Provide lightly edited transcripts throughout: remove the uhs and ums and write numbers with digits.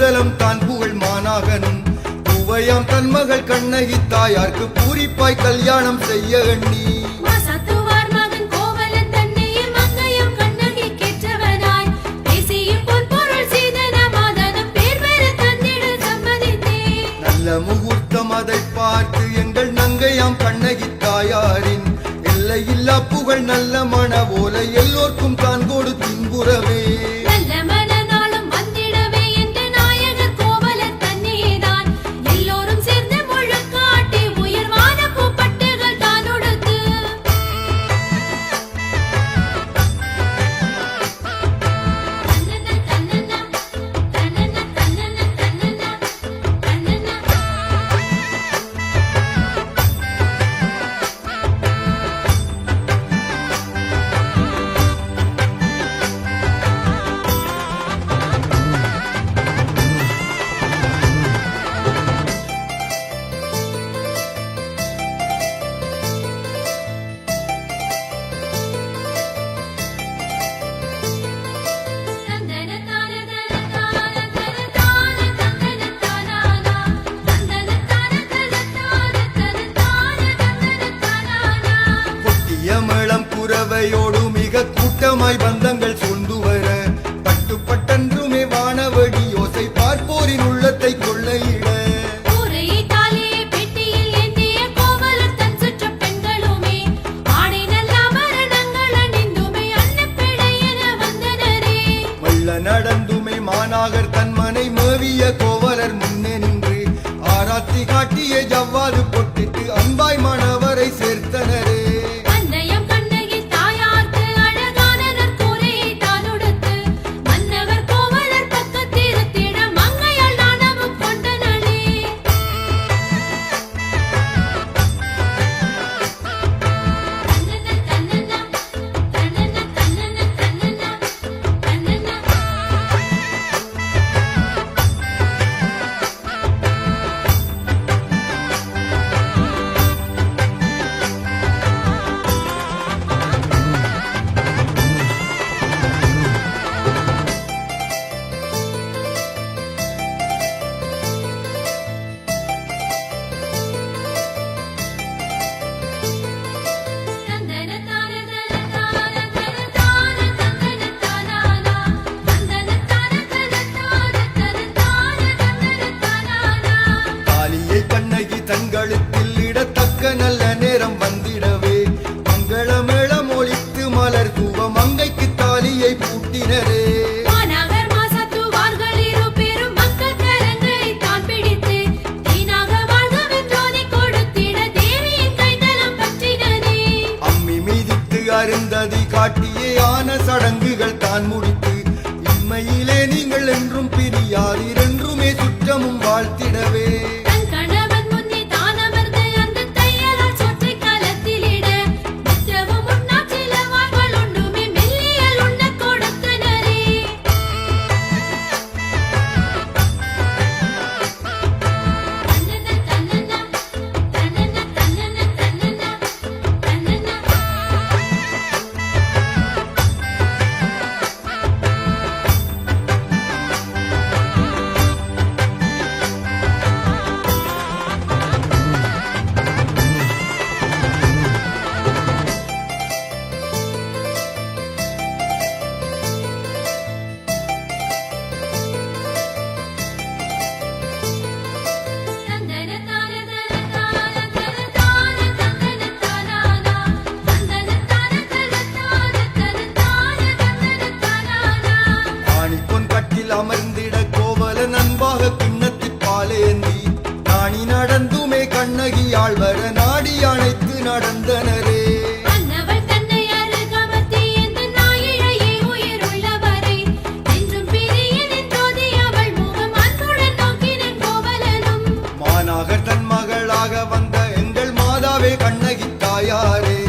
முதலம் தான் புகழ் மாநாகனும் பூவையாம் தன் மகள் கண்ணகி தாயார்க்கு பூரிப்பாய் கல்யாணம் செய்ய எண்ணி முகூர்த்தம் அதை பார்த்து எங்கள் நங்கையாம் கண்ணகி தாயாரின் எல்லையில்லா புகழ் நல்ல மன போல எல்லோர்க்கும் தான் கொடு தின்புறவே குறவையோடு மிக கூட்டமாய் பந்தங்கள் சூழ்ந்து வர பட்டுப்பட்டன்றுமே வானவடி யோசை பார்ப்போரின் உள்ளத்தை கொள்ளையிட மெல்ல நடந்துமே மாநாகர் தன்மனை மேவிய கோவலர் முன்னே நின்று ஆராத்தி காட்டிய ஜவ்வாது பொட்டிட்டு அன்பாய் மாணவரை சேர்த்தனரே தங்களுக்கு இடத்தக்க நல்ல நேரம் வந்திடவே மங்களமேளம் ஒலித்து மலர் தூவ மங்கைக்கு தாலியை பூட்டினரே அம்மி மீதித்து அருந்ததி காட்டியே ஆன சடங்குகள் தான் முடித்து இம்மையிலே நீங்கள் என்றும் பிரியாதீர் என்றுமே சுற்றமும் வாழ்த்திடவே அமர்ந்திட கோவல நண்பாக கிண்ணத்தி பாலேந்தி நாணி நடந்துமே கண்ணகி ஆழ்வர நாடி அணைத்து நடந்தனரே மாநாகர் தன் மகளாக வந்த எங்கள் மாதாவே கண்ணகி தாயாரே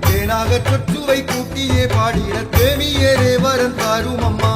தேனாக சொற்றுவை கூட்டியே பாடிட தேவியரே வரன் தாரும் அம்மா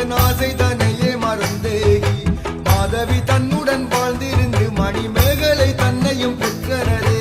தன் ஆசை தன்னையே மறந்தேகி மாதவி தன்னுடன் வாழ்ந்திருந்து மணிமேகலை தன்னையும் பெற்றனரே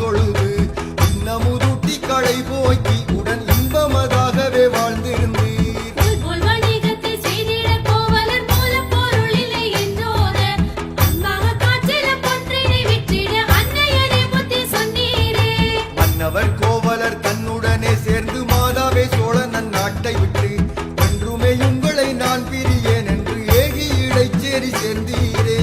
தொழுது இன்னமுதுட்டி களை போக்கி உடன் இன்பமதாகவே வாழ்ந்திருந்தீர் மன்னவர் கோவலர் தன்னுடனே சேர்ந்து மாதாவே சோழன் நாட்டை விட்டு என்றுமே உங்களை நான் பிரியேன் என்று ஏகி இடைச்சேரி சேர்ந்தீரே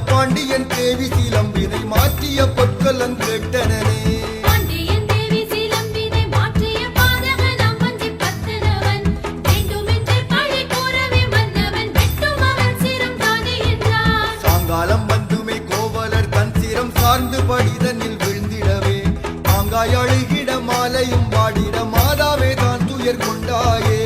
பாண்டியன் தேவி சிலம்பினை மாற்றிய பொற்கலன் கேட்டனே சாங்காலம் வந்துமே கோவலர் தன் சிரம் சார்ந்து படிதனில் விழுந்திடவே மாங்காய் அழுகிட மாலையும் பாடிட மாதாவே தான் துயர் கொண்டாயே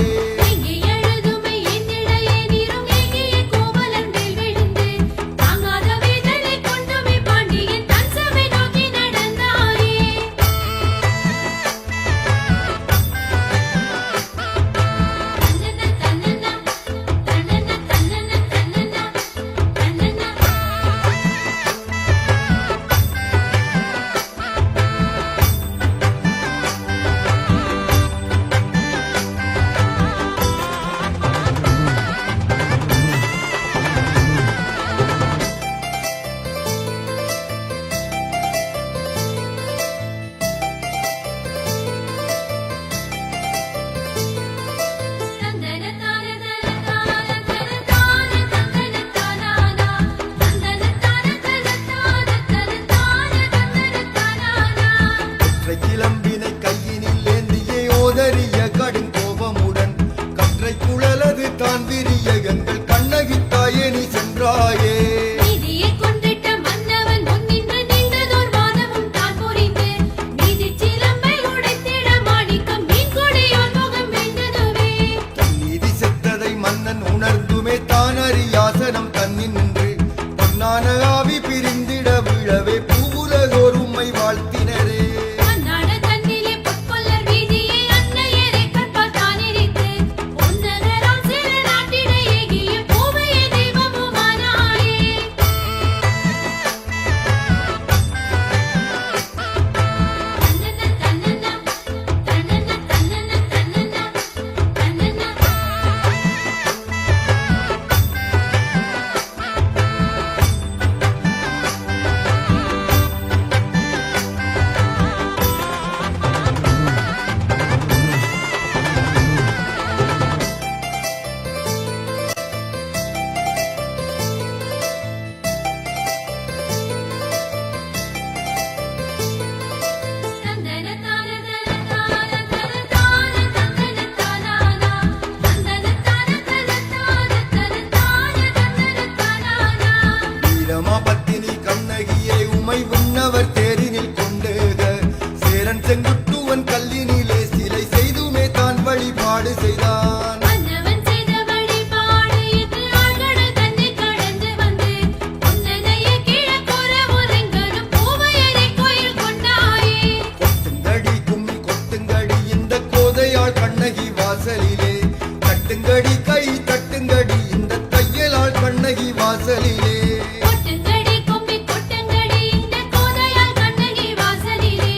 வாசலிலே. கொட்டுங்கடி கொம்பி கொட்டுங்கடி இந்த கோதையால் கண்ணகி வாசலிலே.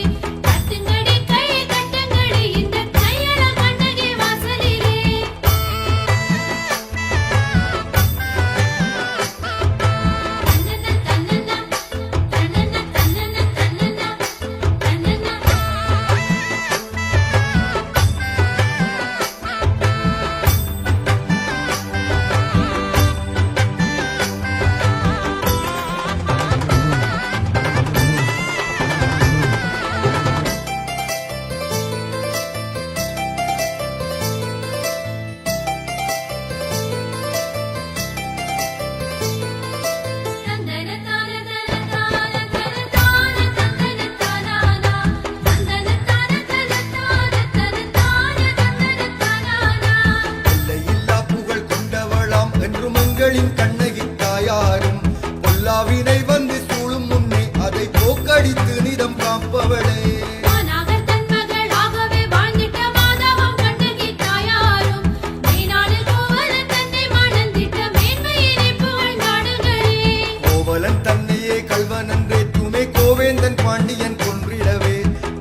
தட்டுங்கடி கை தட்டுங்கடி இந்த கையால் கண்ணகி வாசலிலே. தன்னன்னா தன்னன்னா தன்னன்னா தன்னன்னா தன்னன்னா எல்லையில்லா புகழ் கொண்டவளாம் என்றும் எங்களின் கண்ணகி தாயாரும். பொல்லாவினை வந்து சூழும் முன்னே அதை போக்கடித்து நிதம் காப்பவளே. மாநகர் தன் மகளாகவே வாழ்ந்திட்ட மாதவம் கண்ணகி தாயாரும். மேனாளில் கோவலன் தன்னை மணந்திட்ட மேன்மையினை புகழ்ந்தாடுங்களே. கோவலன் தன்னையே கள்வன் என்றேற்றுமே கோவேந்தன் பாண்டியன் கொன்றிடவே.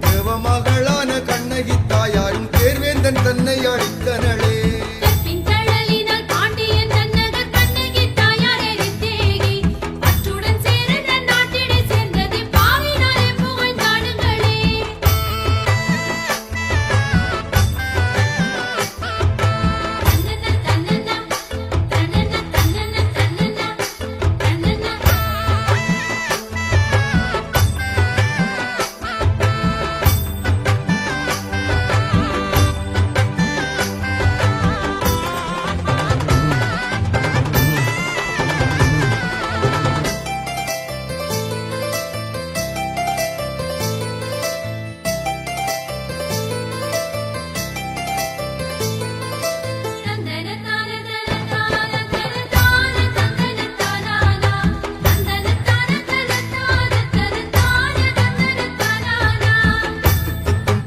தேவமகளான கண்ணகி தாயாரும் தேர்வேந்தன் தன்னை அழித்தனளே. கற்பின் தழலினால் பாண்டியன் தன்னகர் கண்ணகி தாயார் எரித்தேகி. பற்றுடன் சேர தன் நாட்டினை சேர்ந்தது பாவினாலே புகழ்ந்தாடுங்களே. தன்னன்னா தன்னன்னா தன்னன்னா தன்னன்னா தன்னன்னா தன்னன்னா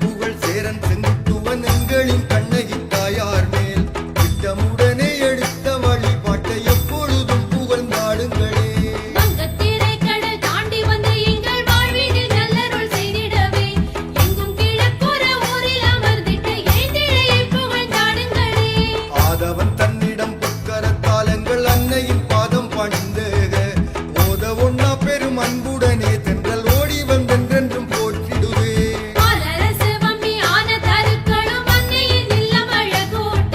புகழ் சேரன் செங்குட்டுவன் எங்களின் கண்ணகி தாயார் மேல் திட்டமுடனே எடுத்த வழிபாட்டை எப்பொழுதும் புகழ்ந்தாடுங்களே. வங்கத்திரை கடல் தாண்டி வந்து எங்கள் வாழ்வினில் நல்லருள் செய்திடவே. எங்கும் கிழப்புற ஊரில் அமர்ந்திட்ட ஏந்திழையை புகழ்ந்தாடுங்களே. ஆதவன் தன்னிடம் புக்கரத்தால் எங்கள் அன்னையின் பாதம் பணிந்தேக. ஓத ஒண்ணா பெரும் அன்புடனே தென்றல் ஓடி வந்தென்றென்றும் போற்றிடுவே. பாலரசு வம்பி ஆன தருக்களும் அன்னையின் இல்லம் அழகூட்ட.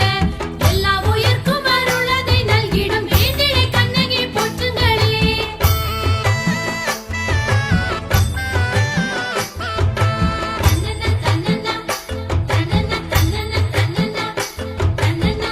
எல்லா உயிர்க்கும் அருளதை நல்கிடும் ஏந்திழை கண்ணகி போற்றுங்களே. தன்னன்னா தன்னன்னா தன்னன்னா தன்னன்னா தன்னன்னா தன்னன்னா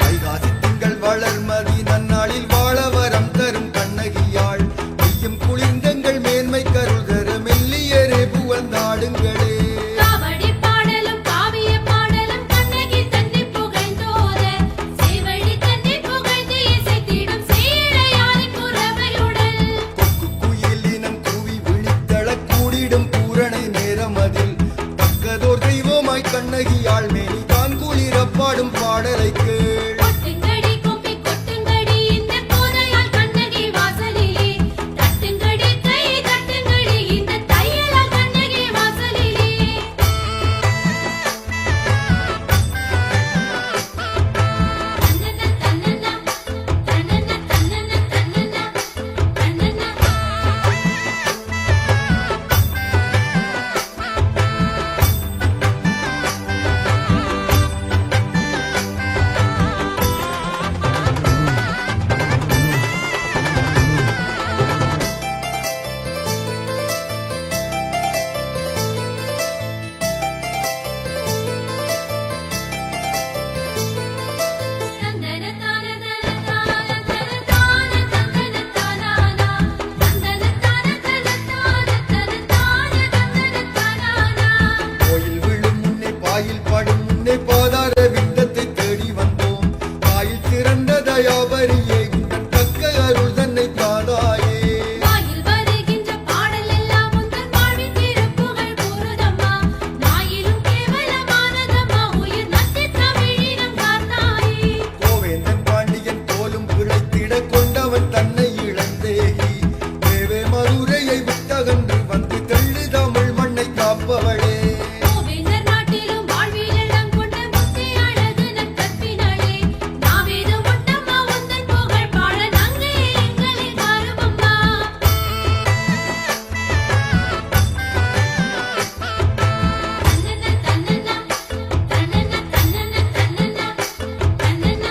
வைகாசி திங்கள் வளர்மதி நன்னாளில் வாழ வரம் தரும் கண்ணகியாள். மெய்யும் குளிர்ந்தங்கள் மேன்மை கருள் தர மெல்லியரே புகழ்ந்தாடுங்களே. காவடி பாடலும் காவிய பாடலும் கண்ணகி தன்னை புகழ்ந்தோத. சேவடி தன்னை புகழ்ந்து இசைத்திடும் சீழையாரி புறவையுடல். கொக்கு குயிலினம் கூவி விழித்தழக் கூடிடும் பூரணை நேரமதில் தக்கதோர் தெய்வமாய் கண்ணகியாள் மேனி தான் குளிரப் பாடும் பாடலை கேள். கொட்டுங்கடி கொம்பி கொட்டுங்கடி இந்த கோதையால் கண்ணகி வாசலிலே. தட்டுங்கடி கை தட்டுங்கடி இந்த தையலால் கண்ணகி வாசலிலே. தன்னன்னா தன்னன்னா தன்னன்னா தன்னன்னா தன்னன்னா தன்னன்னா முன்னே பாதார விந்தத்தை தேடி வந்தோம் வாயில் திறந்த தயாபரியே உந்தன் தக்க அருள் தன்னை தாதாயே வாயில் வருகின்ற பாடல் எல்லாம் உந்தன் வாழ்வின் திருப்புகழ் கூறுதம்மா நாயிலும் கேவலமானதம்மா உயிர் நத்தி தமிழினம் காத்தாயே கோவேந்தன் பாண்டியன் போலும் பிழைத்திட கொண்டவன் தன்னை இழந்தேகி தேவே மதுரையை விட்டகன்று வந்து தெள்ளு தமிழ் மண்ணை காப்பவளே கோவேந்தர் நாட்டிலும் வாழ்வியெல்லாம் கொண்ட முத்தே அழகு நன் கற்பினாளே நாவேது ஒட்டம்மா உந்தன் புகழ் பாட நங்கே எங்களை காருமம்மா தன்னன தன்னன தன்னன தன்னன தன்னன தன்னன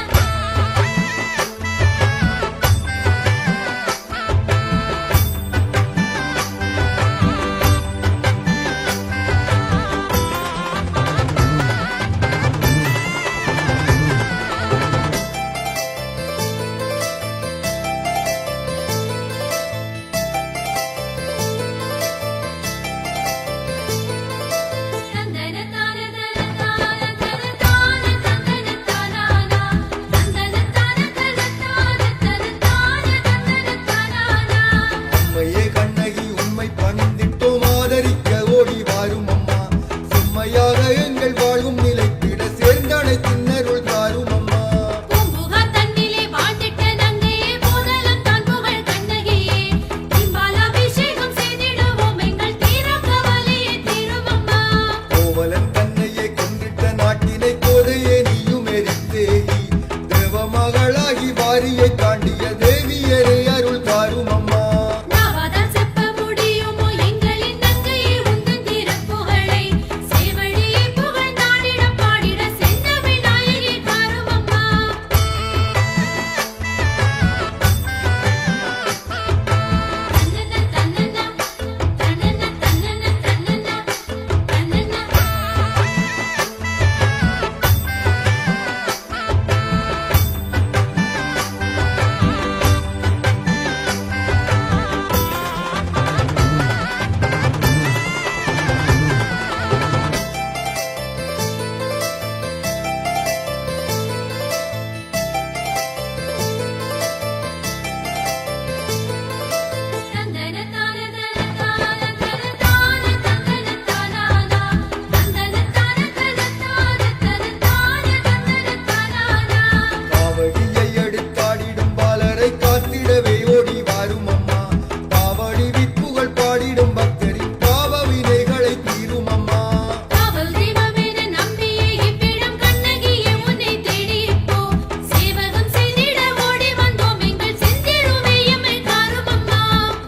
தந்தன தான தன தான தன தான தந்தன தானானா தந்தன தான தன தான தன தான தந்தன தானானா அம்மையே கண்ணகி உண்மை பணிந்திட்டோம் ஆதரிக்க ஓடி வாரும் அம்மா செம்மையாக எங்கள் வாழ்வும் நிலைத்திட சேர்ந்தனை தின்னருள் தாரும் அம்மா பூம்புகார் தன்னிலே வாழ்ந்திட்ட நங்கையே போதலம் தான் புகழ் கண்ணகியே இம்பாலாபிஷேகம் செய்திடுவோம் எங்கள் தீரம் கவலையே தீருமம்மா கோவலன் தன்னையே கொன்றிட்ட நாட்டினை கோதையே நீயும் எரித்தேகி தேவ மகளாகி வாரியை தாண்டிய தேவியரே அருள் தாரும் அம்மா நாவாதால் செப்ப முடியுமோ எங்களின் நங்கையே உந்தன் திருப்புகழை சேவடியே புகழ்ந்தாடிட பாடிட செந்தமிழ் நாயகி காருமம்மா தன்னன தன்னன தன்னன தன்னன தன்னன தந்தன தான தன தான தன தான தந்தன தானானா தந்தன தான தன தான தன தான தந்தன தானானா காவடியை எடுத்தாடிடும் பாலரை காத்திடவே ஓடி வாரும் அம்மா காவடி விப்புகள் பாடிடும் பக்தரின் பாவ வினைகளை தீரும் அம்மா காவல் தெய்வமென நம்பியே இவ்விடம் கண்ணகியே உன்னை தேடி இப்போ சேவகம் செய்திட ஓடி வந்தோம் எங்கள் செந்திருவே எம்மை காருமம்மா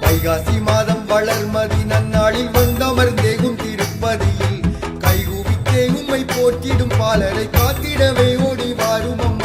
வைகாசி மாதம் வளர்மதி நன்னாளில் வந்தமர்ந்தேகும் திருப்பதியில் கைகூவித்தே உம்மை போற்றிடும் பாலரை காத்திடவே ஓடி வாரும் அம்மா